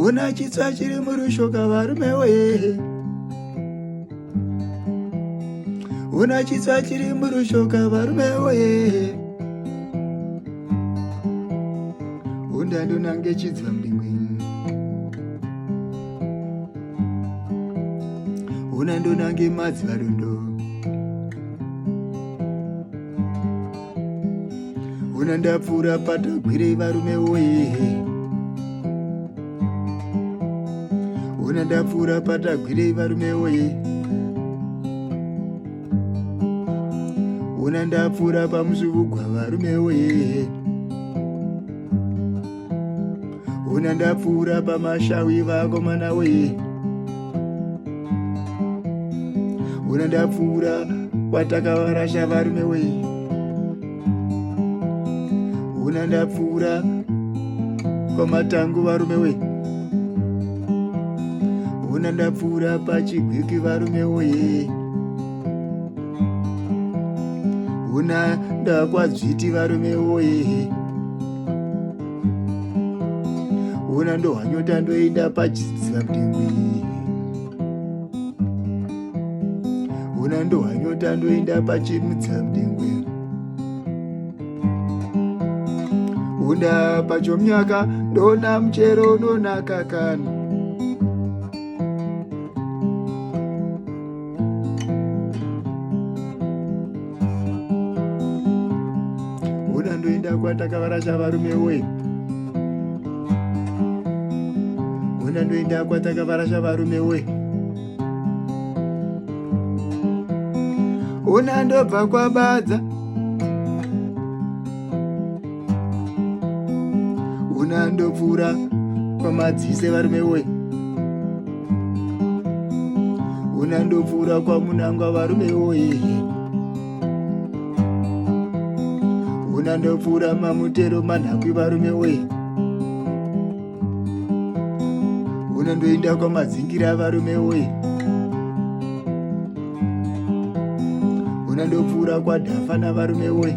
Una chitsva chiri murushoka varume wee. Una chitsva chiri murushoka varume wee. Unda nange chidzva mdingwi. Una nange madzi varundo. Una ndapfuura patagwire varume wee. Una ndapfuura patagwire varume wee. Una ndapfuura pamusuvugwa varume wee. Una ndapfuura pamashawi vakomana wee. Una ndapfuura kwatakavarasha varume wee. Una ndapfuura kwamatangu varume wee. Una ndapfuura pachigwiki varume wee. Una ndakwadzviti varume wee. Una ndohwanyota ndoenda pachidziva mdingwi. Una ndohwanyota ndoenda pachimudziva mdingwi. Unda pachomyaka ndona muchero nonaka kana. Una ndoenda kwatakavarasha varume wee. Una ndoenda kwatakavarasha varume wee. Una ndobva kwabadza. Una ndopfuura kwamadzise varume wee. Una ndopfuura kwamunangwa varume wee. Una ndopfuura mamutero manhakwi varume wee. Una ndoenda kwamadzingira varume wee. Una ndopfuura kwadhafana varume wee.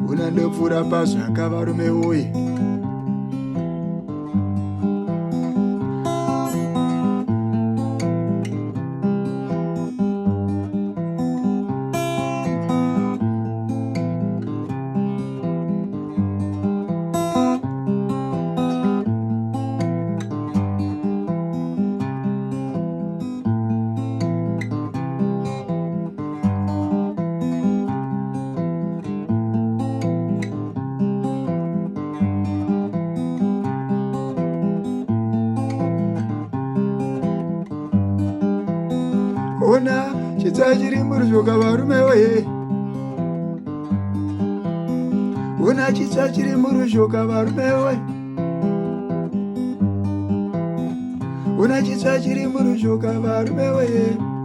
Una ndopfuura pazvaka varume wee. Una chitsva chiri murushoka varume wee. Una chitsva chiri murushoka varume wee. Una chitsva chiri murushoka varume wee.